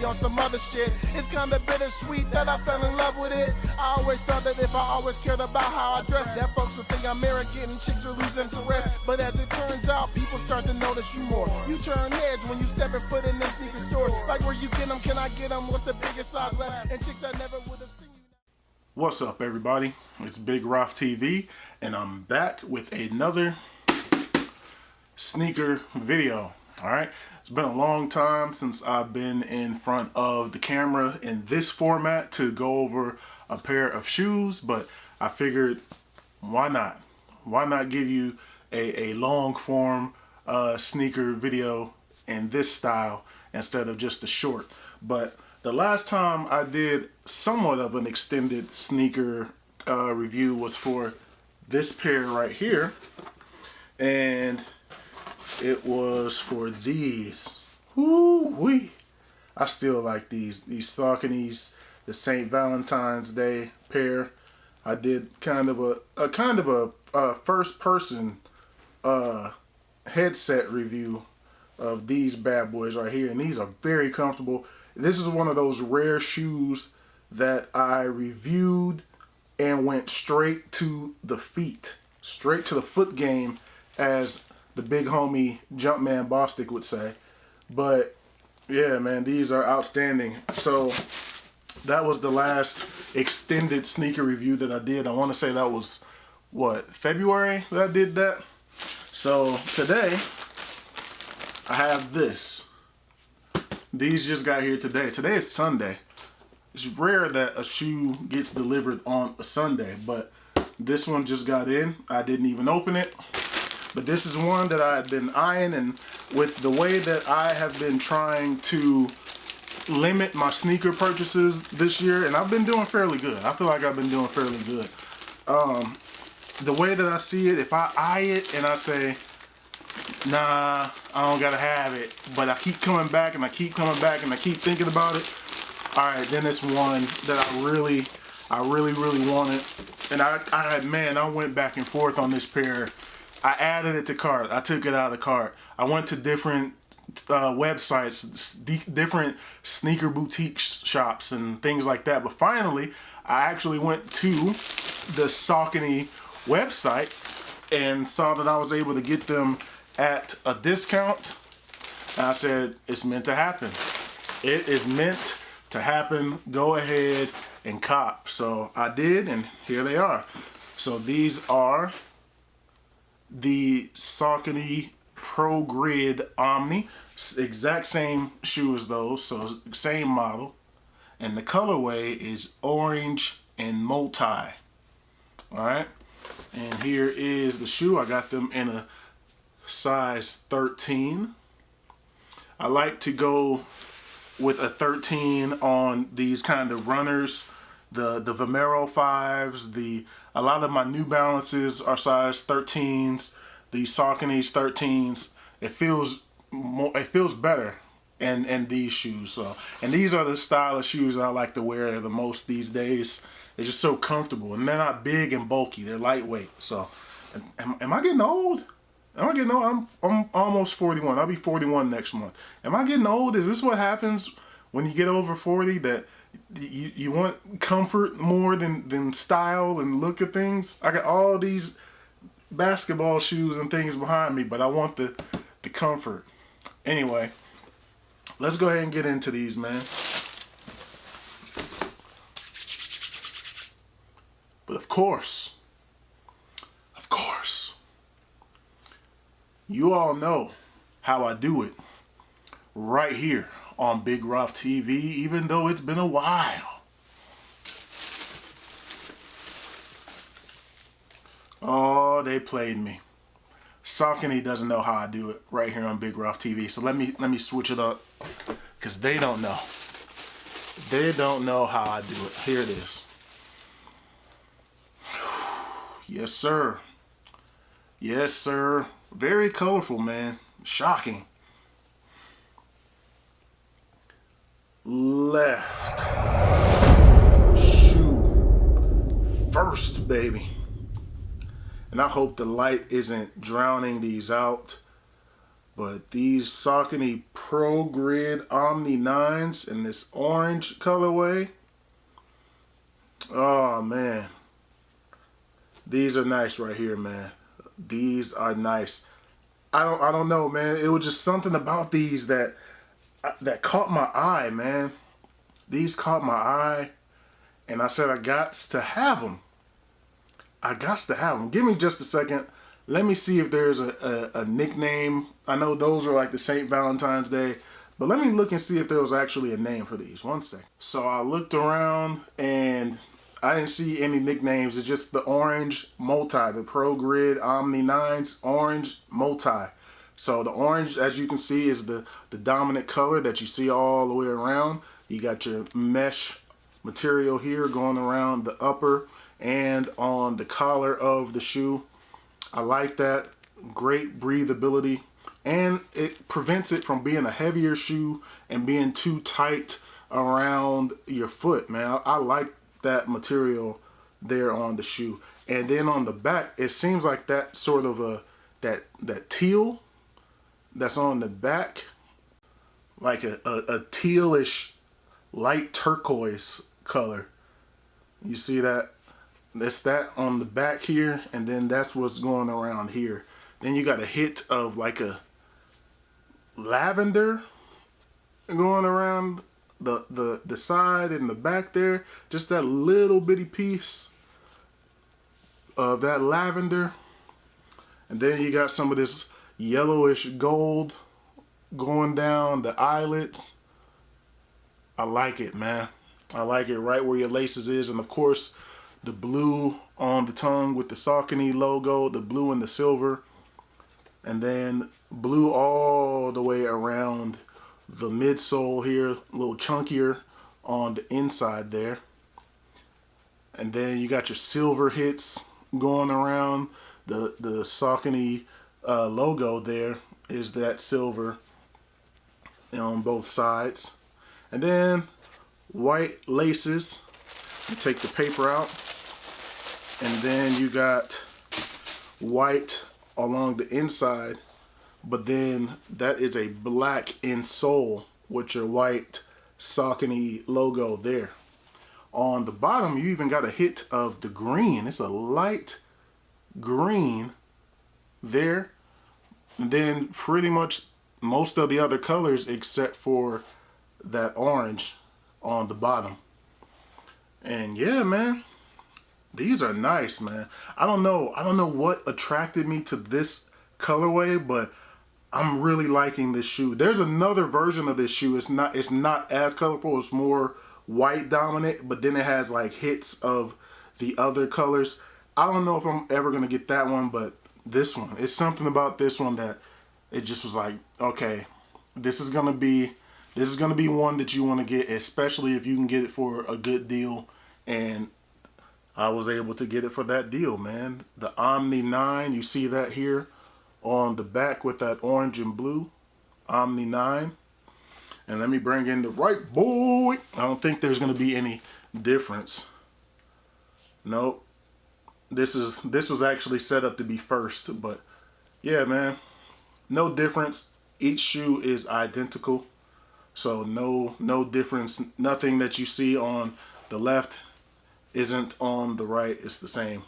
on some other shit. It's kinda bittersweet that I fell in love with it. I always thought that if I always cared about how I dress, that folks would think I'm arrogant and chicks would lose interest. But as it turns out, people start to notice you more. You turn heads when you step and foot in them sneaker stores. Like where you get them, can I get them? What's the biggest size left? And chicks that never would have seen you. What's up, everybody? It's Big Roth TV, and I'm back with another sneaker video. All right, it's been a long time since I've been in front of the camera in this format to go over a pair of shoes, but I figured, why not? Why not give you a long form sneaker video in this style instead of just a short? But the last time I did somewhat of an extended sneaker review was for this pair right here, and it was for these. Woo-wee. I still like these Saucony's, the St. Valentine's Day pair. I did kind of a first person headset review of these bad boys right here, and these are very comfortable. This is one of those rare shoes that I reviewed and went straight to the feet, straight to the foot game, as the big homie Jumpman Bostic would say. But yeah, man, these are outstanding. So that was the last extended sneaker review that I did. I want to say that was, what, February that I did that? So today I have this. These just got here today. Today is Sunday. It's rare that a shoe gets delivered on a Sunday, but this one just got in. I didn't even open it. But this is one that I had been eyeing, and with the way that I have been trying to limit my sneaker purchases this year, and I've been doing fairly good. I feel like I've been doing fairly good. The way that I see it, if I eye it and I say, nah, I don't gotta have it, but I keep coming back and I keep coming back and I keep thinking about it, alright, then it's one that I really wanted. And I went back and forth on this pair. I added it to cart. I took it out of the cart. I went to different websites, different sneaker boutique shops and things like that. But finally, I actually went to the Saucony website and saw that I was able to get them at a discount. And I said, it's meant to happen. It is meant to happen. Go ahead and cop. So I did, and here they are. So these are the Saucony Progrid Omni, exact same shoe as those, so same model, and the colorway is orange and multi. All right, and here is the shoe. I got them in a size 13. I like to go with a 13 on these kind of runners, the Vomero 5s, a lot of my New Balances are size 13s, the Saucony's 13s. It feels better in these shoes. So, and these are the style of shoes that I like to wear the most these days. They're just so comfortable, and they're not big and bulky. They're lightweight. So, am I getting old? Am I getting old? I'm almost 41. I'll be 41 next month. Am I getting old? Is this what happens when you get over 40, that you want comfort more than style and look at things? I got all these basketball shoes and things behind me, but I want the comfort. Anyway, let's go ahead and get into these, man. But of course, you all know how I do it right here on Big Roth TV, even though it's been a while. Oh, they played me. Saucony doesn't know how I do it right here on Big Roth TV. So let me switch it up, because they don't know. They don't know how I do it. Here it is. Yes, sir. Yes, sir. Very colorful, man. Shocking. Left shoe first, baby. And I hope the light isn't drowning these out, But these Saucony Progrid Omni 9s in this orange colorway. Oh man. These are nice right here, man. These are nice. I don't know, man. It was just something about these that caught my eye, man. These caught my eye, and I said I got to have them. I got to have them. Give me just a second. Let me see if there's a nickname. I know those are like the St. Valentine's Day, but let me look and see if there was actually a name for these. One sec. So I looked around and I didn't see any nicknames. It's just the orange multi, the Progrid Omni 9s orange multi. So the orange, as you can see, is the dominant color that you see all the way around. You got your mesh material here going around the upper and on the collar of the shoe. I like that. Great breathability, and it prevents it from being a heavier shoe and being too tight around your foot, man. I like that material there on the shoe. And then on the back, it seems like that sort of that teal that's on the back, like a tealish light turquoise color. You see that? That's that on the back here, and then that's what's going around here. Then you got a hit of like a lavender going around the side and the back there. Just that little bitty piece of that lavender. And then you got some of this yellowish gold going down the eyelets. I like it, man. I like it right where your laces is. And of course, the blue on the tongue with the Saucony logo, the blue and the silver, and then blue all the way around the midsole here, a little chunkier on the inside there. And then you got your silver hits going around the Saucony logo. There is that silver on both sides. And then white laces. You take the paper out, and then you got white along the inside, but then that is a black insole with your white Saucony logo there. On the bottom, you even got a hit of the green. It's a light green there. And then pretty much most of the other colors except for that orange on the bottom. And yeah, man, these are nice, man. I don't know what attracted me to this colorway, but I'm really liking this shoe. There's another version of this shoe. It's not as colorful. It's more white dominant, but then it has like hits of the other colors. I don't know if I'm ever gonna get that one, but this one, it's something about this one that it just was like, okay, this is gonna be one that you want to get, especially if you can get it for a good deal. And I was able to get it for that deal, man. The Omni 9, you see that here on the back with that orange and blue. Omni 9. And let me bring in the right boy. I don't think there's going to be any difference. Nope. This was actually set up to be first, but yeah, man. No difference. Each shoe is identical. So no difference. Nothing that you see on the left isn't on the right. It's the same.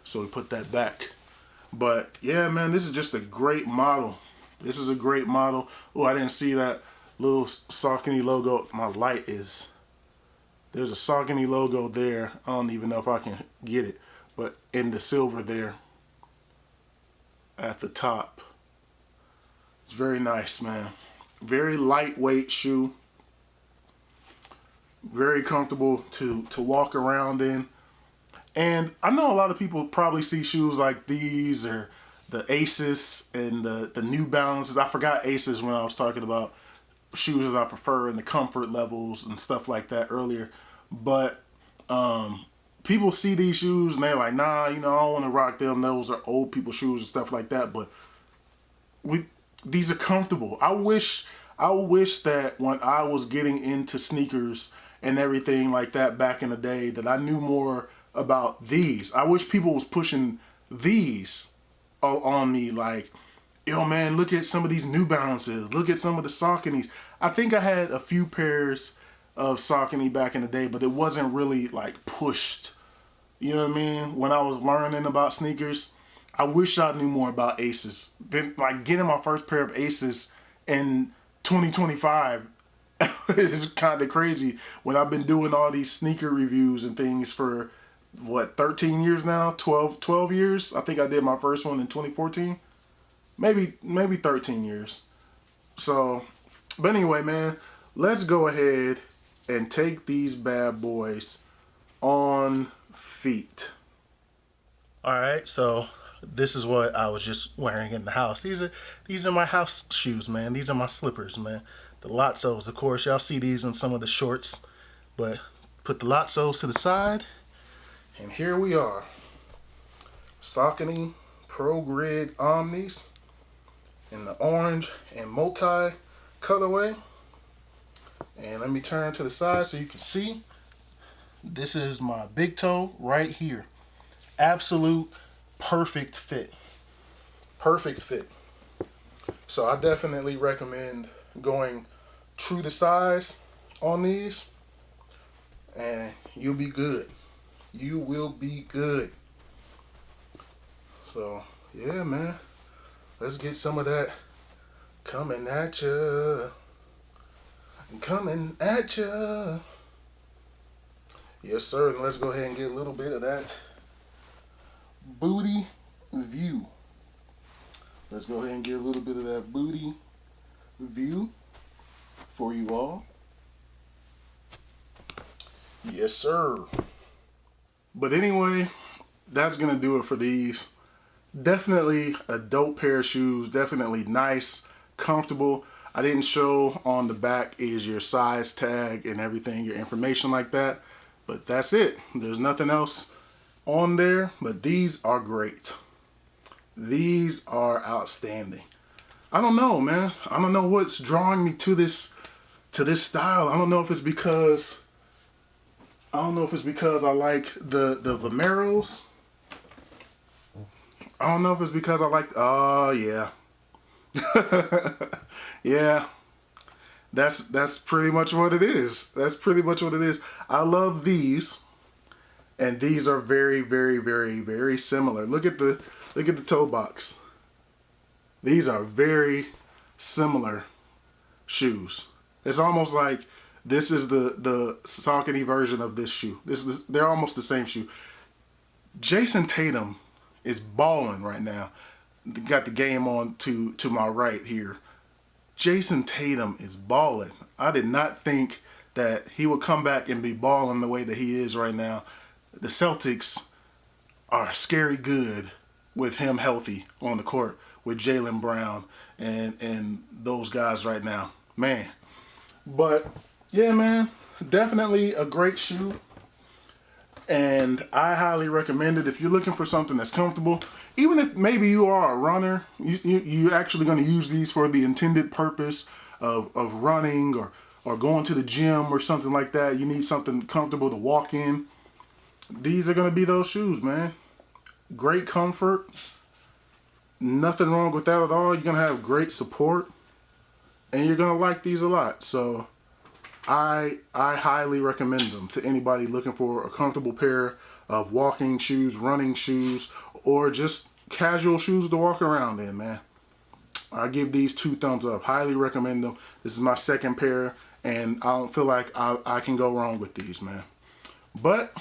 So we put that back. But yeah, man, this is just a great model. This is a great model. Oh, I didn't see that little Saucony logo. My light is... There's a Saucony logo there. I don't even know if I can get it. But in the silver there at the top. It's very nice, man. Very lightweight shoe. Very comfortable to walk around in. And I know a lot of people probably see shoes like these or the Aces and the New Balances. I forgot Aces when I was talking about shoes that I prefer and the comfort levels and stuff like that earlier. But people see these shoes and they're like, nah, I don't want to rock them. Those are old people shoes and stuff like that. But these are comfortable. I wish that when I was getting into sneakers and everything like that back in the day, that I knew more about these. I wish people was pushing these on me, like yo man, look at some of these New Balances. Look at some of the Sauconys. I think I had a few pairs of Saucony back in the day, but it wasn't really like pushed. You know what I mean? When I was learning about sneakers, I wish I knew more about Aces. Then, like, getting my first pair of Aces in 2025 is kind of crazy when I've been doing all these sneaker reviews and things for, what, 13 years now? 12 years? I think I did my first one in 2014. Maybe 13 years. So, but anyway, man, let's go ahead and take these bad boys on feet. All right, so this is what I was just wearing in the house. These are my house shoes, man. These are my slippers, man. The Lotsos, of course, y'all see these in some of the shorts, but put the Lotsos to the side, and here we are. Saucony Progrid Omnis in the orange and multi colorway. And let me turn to the side so you can see. This is my big toe right here. Absolute perfect fit. Perfect fit. So I definitely recommend going true to size on these, and you'll be good. You will be good. So yeah, man, let's get some of that coming at ya. Coming at ya. Yes, sir. And let's go ahead and get a little bit of that booty view. Let's go ahead and get a little bit of that booty view for you all. Yes, sir. But anyway, that's going to do it for these. Definitely a dope pair of shoes. Definitely nice, comfortable. I didn't show on the back is your size tag and everything, your information like that. But that's it. There's nothing else on there, but these are great. These are outstanding. I don't know, man. I don't know what's drawing me to this style. I don't know if it's because I like the Vomeros. I don't know if it's because I like, oh yeah. Yeah. That's pretty much what it is. That's pretty much what it is. I love these, and these are very, very, very, very similar. Look at the toe box. These are very similar shoes. It's almost like this is the Saucony version of this shoe. They're almost the same shoe. Jason Tatum is balling right now. Got the game on to my right here. Jason Tatum is balling. I did not think that he would come back and be balling the way that he is right now. The Celtics are scary good with him healthy on the court with Jaylen Brown and those guys right now. Man. But yeah, man, definitely a great shoe. And I highly recommend it if you're looking for something that's comfortable. Even if maybe you are a runner, you're actually going to use these for the intended purpose of running or going to the gym or something like that. You need something comfortable to walk in. These are going to be those shoes, man. Great comfort. Nothing wrong with that at all. You're going to have great support. And you're going to like these a lot. So I highly recommend them to anybody looking for a comfortable pair of walking shoes, running shoes, or just casual shoes to walk around in, man. I give these 2 thumbs up. Highly recommend them. This is my second pair, and I don't feel like I can go wrong with these, man. But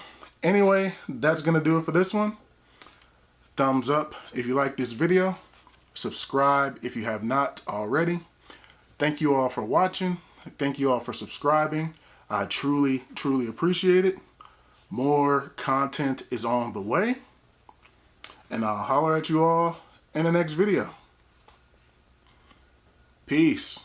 anyway, that's going to do it for this one. Thumbs up if you like this video. Subscribe if you have not already. Thank you all for watching. Thank you all for subscribing. I truly, truly appreciate it. More content is on the way. And I'll holler at you all in the next video. Peace.